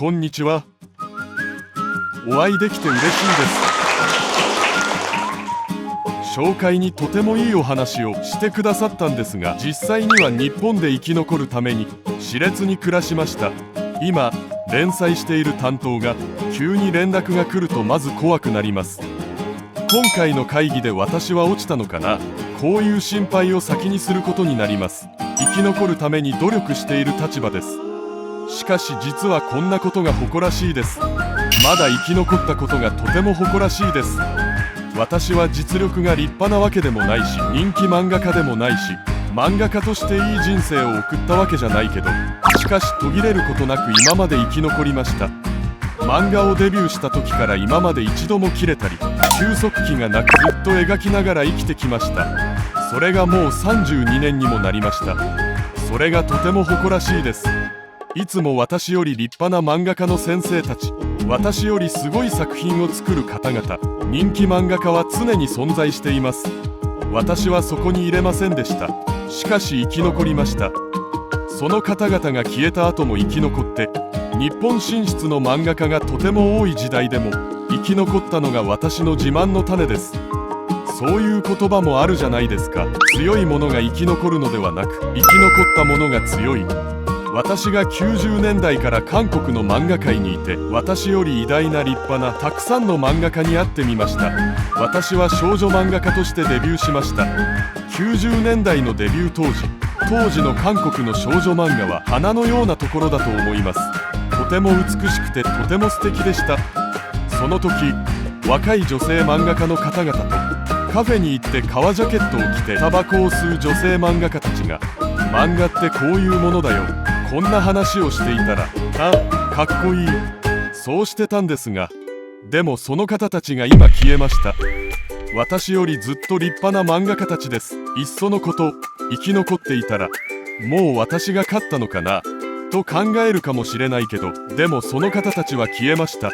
こんにちは。お会いできて嬉しいです。紹介にとてもいいお話をしてくださったんですが、実際には日本で生き残るために熾烈に暮らしました。今連載している担当が急に連絡が来るとまず怖くなります。今回の会議で私は落ちたのかな、こういう心配を先にすることになります。生き残るために努力している立場です。しかし実はこんなことが誇らしいです。まだ生き残ったことがとても誇らしいです。私は実力が立派なわけでもないし、人気漫画家でもないし、漫画家としていい人生を送ったわけじゃないけど、しかし途切れることなく今まで生き残りました。漫画をデビューした時から今まで一度も切れたり休息期がなく、ずっと描きながら生きてきました。それがもう32年にもなりました。それがとても誇らしいです。いつも私より立派な漫画家の先生たち、私よりすごい作品を作る方々、人気漫画家は常に存在しています。私はそこに入れませんでした。しかし生き残りました。その方々が消えた後も生き残って、日本進出の漫画家がとても多い時代でも生き残ったのが私の自慢の種です。そういう言葉もあるじゃないですか。強いものが生き残るのではなく、生き残ったものが強い。私が90年代から韓国の漫画界にいて、私より偉大な立派なたくさんの漫画家に会ってみました。私は少女漫画家としてデビューしました。90年代のデビュー当時の韓国の少女漫画は花のようなところだと思います。とても美しくてとても素敵でした。その時若い女性漫画家の方々とカフェに行って革ジャケットを着てタバコを吸う女性漫画家たちが、漫画ってこういうものだよ、こんな話をしていたら、あ、かっこいい、そうしてたんですが、でもその方たちが今消えました。私よりずっと立派な漫画家たちです。いっそのこと生き残っていたら、もう私が勝ったのかなと考えるかもしれないけど、でもその方たちは消えました。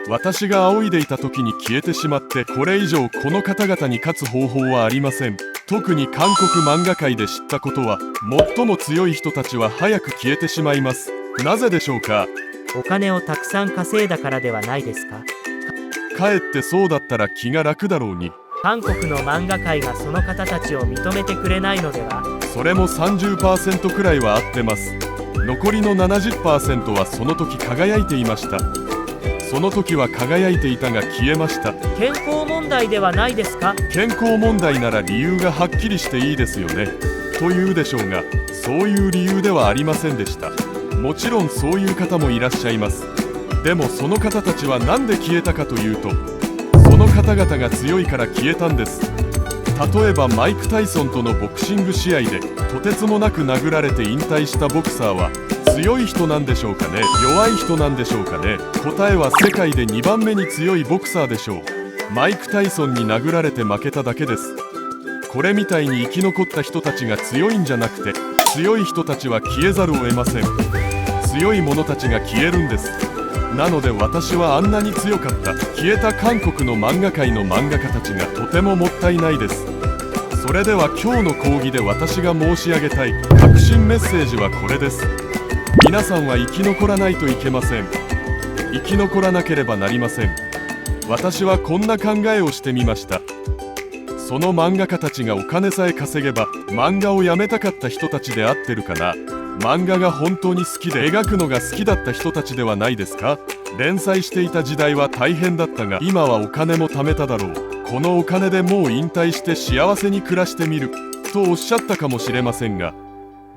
私が仰いでいた時に消えてしまって、これ以上この方々に勝つ方法はありません。特に韓国漫画界で知ったことは、最も強い人たちは早く消えてしまいます。なぜでしょうか。お金をたくさん稼いだからではないですか。かえってそうだったら気が楽だろうに。韓国の漫画界がその方たちを認めてくれないのでは。それも 30% くらいは合ってます。残りの 70% はその時輝いていました。その時は輝いていたが消えました。健康問題ではないですか。健康問題なら理由がはっきりしていいですよね、というでしょうが、そういう理由ではありませんでした。もちろんそういう方もいらっしゃいます。でもその方たちは何で消えたかというと、その方々が強いから消えたんです。例えばマイク・タイソンとのボクシング試合でとてつもなく殴られて引退したボクサーは強い人なんでしょうかね、弱い人なんでしょうかね。答えは世界で2番目に強いボクサーでしょう。マイク・タイソンに殴られて負けただけです。これみたいに生き残った人たちが強いんじゃなくて、強い人たちは消えざるを得ません。強い者たちが消えるんです。なので私はあんなに強かった、消えた韓国の漫画界の漫画家たちがとてももったいないです。それでは今日の講義で私が申し上げたい核心メッセージはこれです。皆さんは生き残らないといけません。生き残らなければなりません。私はこんな考えをしてみました。その漫画家たちがお金さえ稼げば漫画をやめたかった人たちで合ってるかな。漫画が本当に好きで描くのが好きだった人たちではないですか。連載していた時代は大変だったが、今はお金も貯めただろう。このお金でもう引退して幸せに暮らしてみるとおっしゃったかもしれませんが、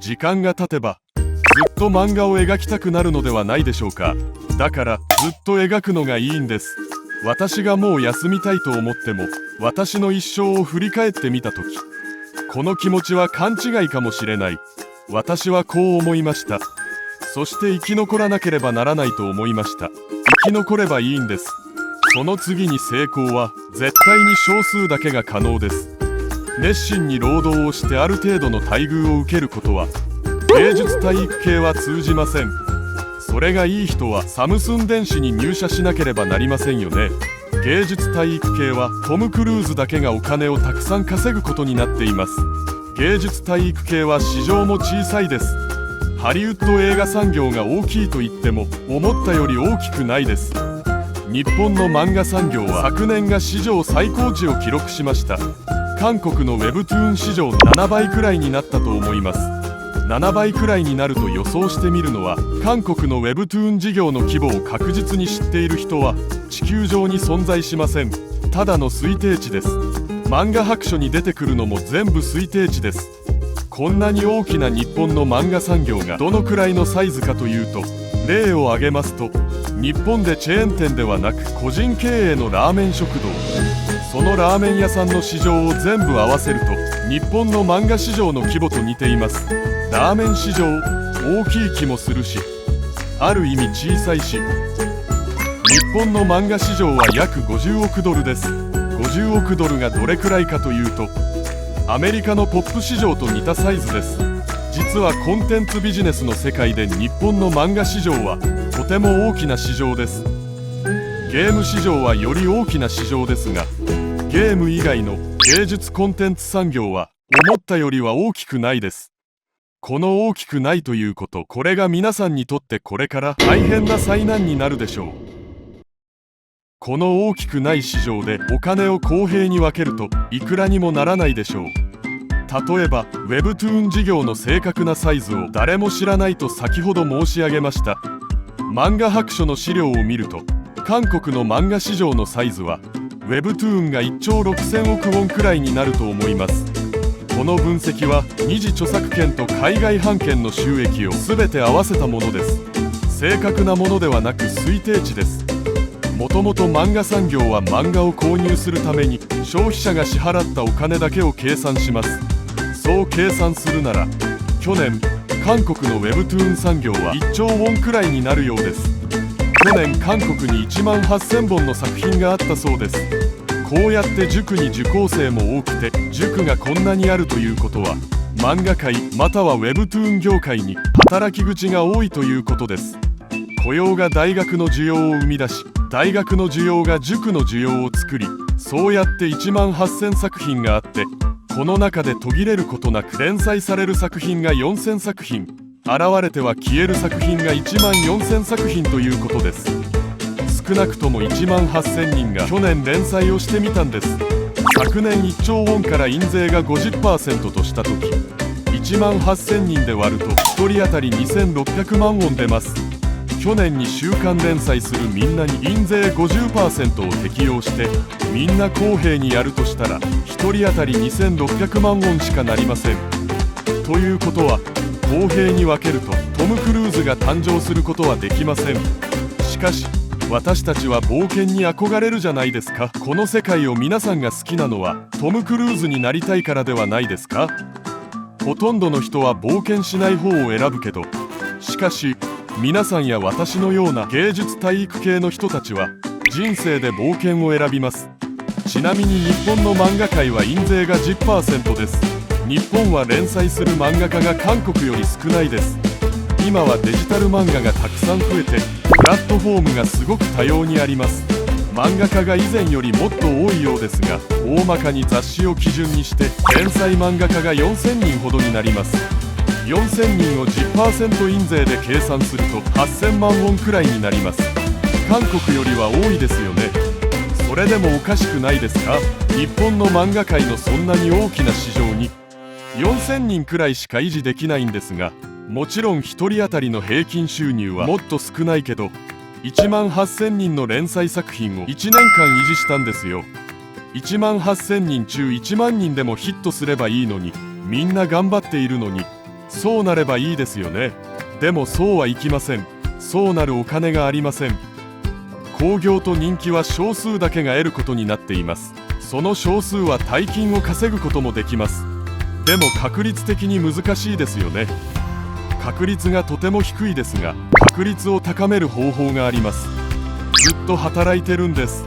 時間が経てばずっと漫画を描きたくなるのではないでしょうか。だからずっと描くのがいいんです。私がもう休みたいと思っても、私の一生を振り返ってみた時、この気持ちは勘違いかもしれない。私はこう思いました。そして生き残らなければならないと思いました。生き残ればいいんです。その次に成功は絶対に少数だけが可能です。熱心に労働をしてある程度の待遇を受けることは芸術体育系は通じません。それがいい人はサムスン電子に入社しなければなりませんよね。芸術体育系はトム・クルーズだけがお金をたくさん稼ぐことになっています。芸術体育系は市場も小さいです。ハリウッド映画産業が大きいと言っても思ったより大きくないです。日本の漫画産業は昨年が史上最高値を記録しました。韓国の Webtoon 市場の7倍くらいになったと思います。7倍くらいになると予想してみるのは、韓国の Webtoon 事業の規模を確実に知っている人は地球上に存在しません。ただの推定値です。漫画白書に出てくるのも全部推定値です。こんなに大きな日本の漫画産業がどのくらいのサイズかというと、例を挙げますと、日本でチェーン店ではなく個人経営のラーメン食堂、そのラーメン屋さんの市場を全部合わせると日本の漫画市場の規模と似ています。ラーメン市場、大きい気もするし、ある意味小さいし。日本の漫画市場は約50億ドルです。50億ドルがどれくらいかというと、アメリカのポップ市場と似たサイズです。実はコンテンツビジネスの世界で日本の漫画市場はとても大きな市場です。ゲーム市場はより大きな市場ですが、ゲーム以外の芸術コンテンツ産業は思ったよりは大きくないです。この大きくないということ、これが皆さんにとってこれから大変な災難になるでしょう。この大きくない市場でお金を公平に分けるといくらにもならないでしょう。例えば Webtoon 事業の正確なサイズを誰も知らないと先ほど申し上げました。漫画白書の資料を見ると、韓国の漫画市場のサイズは Webtoon が1兆6000億ウォンくらいになると思います。この分析は二次著作権と海外版権の収益を全て合わせたものです。正確なものではなく推定値です。もともと漫画産業は漫画を購入するために消費者が支払ったお金だけを計算します。そう計算するなら、去年韓国の Webtoon 産業は1兆ウォンくらいになるようです。去年韓国に1万8000本の作品があったそうです。こうやって塾に受講生も多くて、塾がこんなにあるということは、漫画界または Webtoon 業界に働き口が多いということです。雇用が大学の需要を生み出し、大学の需要が塾の需要を作り、そうやって1万8000作品があって、この中で途切れることなく連載される作品が4000作品、現れては消える作品が1万4000作品ということです。少なくとも1万8000人が去年連載をしてみたんです。昨年1兆ウォンから印税が 50% とした時、1万8000人で割ると1人当たり2600万ウォン出ます。去年に週刊連載するみんなに印税 50% を適用してみんな公平にやるとしたら1人当たり2600万ウォンしかなりません。ということは公平に分けるとトム・クルーズが誕生することはできません。しかし私たちは冒険に憧れるじゃないですか。この世界を皆さんが好きなのはトム・クルーズになりたいからではないですか。ほとんどの人は冒険しない方を選ぶけど、しかし皆さんや私のような芸術体育系の人たちは人生で冒険を選びます。ちなみに日本の漫画界は印税が 10% です。日本は連載する漫画家が韓国より少ないです。今はデジタル漫画がたくさん増えて、プラットフォームがすごく多様にあります。漫画家が以前よりもっと多いようですが、大まかに雑誌を基準にして連載漫画家が4000人ほどになります。4000人を 10% 印税で計算すると8000万ウォンくらいになります。韓国よりは多いですよね。それでもおかしくないですか。日本の漫画界のそんなに大きな市場に4000人くらいしか維持できないんですが、もちろん1人当たりの平均収入はもっと少ないけど、1万8000人の連載作品を1年間維持したんですよ。1万8000人中1万人でもヒットすればいいのに、みんな頑張っているのに、そうなればいいですよね。でもそうはいきません。そうなるお金がありません。興行と人気は少数だけが得ることになっています。その少数は大金を稼ぐこともできます。でも確率的に難しいですよね。確率がとても低いですが、確率を高める方法があります。ずっと働いてるんです。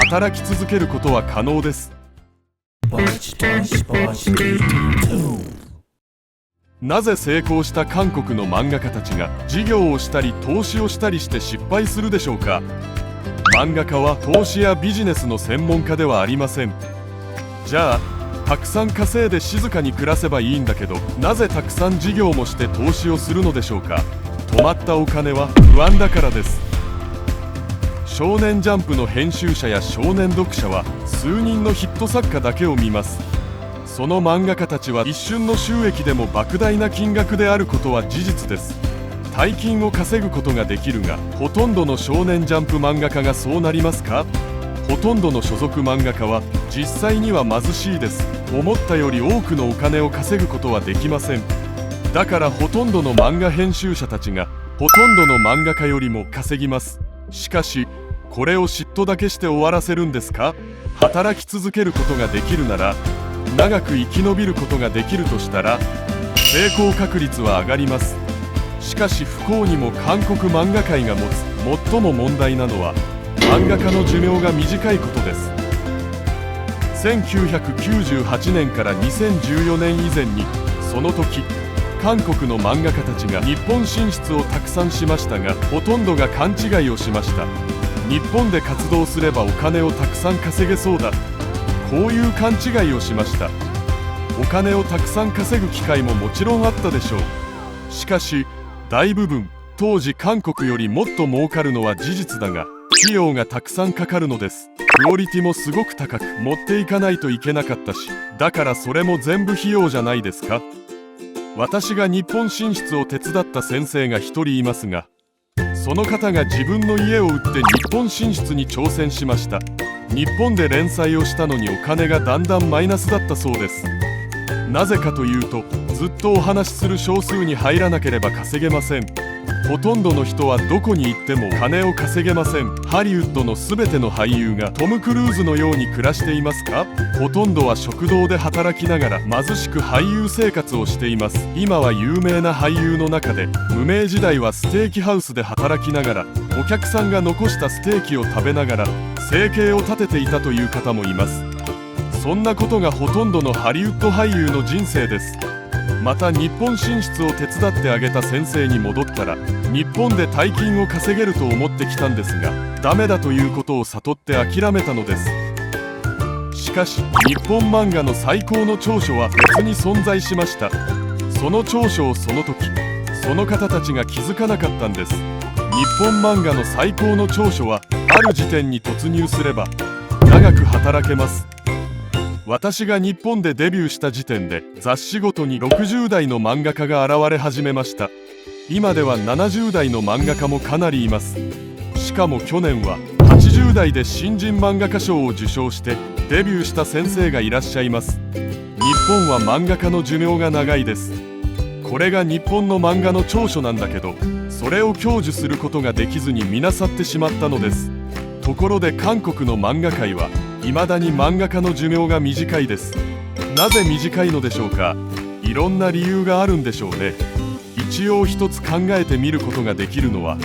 働き続けることは可能です。なぜ成功した韓国の漫画家たちが事業をしたり投資をしたりして失敗するでしょうか。漫画家は投資やビジネスの専門家ではありません。じゃあたくさん稼いで静かに暮らせばいいんだけど、なぜたくさん事業もして投資をするのでしょうか。止まったお金は不安だからです。少年ジャンプの編集者や少年読者は数人のヒット作家だけを見ます。その漫画家たちは一瞬の収益でも莫大な金額であることは事実です。大金を稼ぐことができるが、ほとんどの少年ジャンプ漫画家がそうなりますか？ほとんどの所属漫画家は実際には貧しいです。思ったより多くのお金を稼ぐことはできません。だからほとんどの漫画編集者たちがほとんどの漫画家よりも稼ぎます。しかしこれを嫉妬だけして終わらせるんですか？働き続けることができるなら、長く生き延びることができるとしたら、成功確率は上がります。しかし不幸にも韓国漫画界が持つ最も問題なのは、漫画家の寿命が短いことです。1998年から2014年以前に、その時韓国の漫画家たちが日本進出をたくさんしましたが、ほとんどが勘違いをしました。日本で活動すればお金をたくさん稼げそうだ、こういう勘違いをしました。お金をたくさん稼ぐ機会ももちろんあったでしょう。しかし大部分、当時韓国よりもっと儲かるのは事実だが、費用がたくさんかかるのです。クオリティもすごく高く、持っていかないといけなかったし、だからそれも全部費用じゃないですか。私が日本進出を手伝った先生が一人いますが、その方が自分の家を売って日本進出に挑戦しました。日本で連載をしたのにお金がだんだんマイナスだったそうです。なぜかというと、ずっとお話しする少数に入らなければ稼げません。ほとんどの人はどこに行っても金を稼げません。ハリウッドの全ての俳優がトム・クルーズのように暮らしていますか？ほとんどは食堂で働きながら貧しく俳優生活をしています。今は有名な俳優の中で、無名時代はステーキハウスで働きながら、お客さんが残したステーキを食べながら生計を立てていたという方もいます。そんなことがほとんどのハリウッド俳優の人生です。また日本進出を手伝ってあげた先生に戻ったら、日本で大金を稼げると思ってきたんですが、ダメだということを悟って諦めたのです。しかし日本漫画の最高の長所は別に存在しました。その長所をその時その方たちが気づかなかったんです。日本漫画の最高の長所は、ある時点に突入すれば長く働けます。私が日本でデビューした時点で、雑誌ごとに60代の漫画家が現れ始めました。今では70代の漫画家もかなりいます。しかも去年は80代で新人漫画家賞を受賞してデビューした先生がいらっしゃいます。日本は漫画家の寿命が長いです。これが日本の漫画の長所なんだけど、それを享受することができずに見なさってしまったのです。ところで韓国の漫画界は未だに漫画家の寿命が短いです。なぜ短いのでしょうか。いろんな理由があるんでしょうね。一応一つ考えてみることができるのは、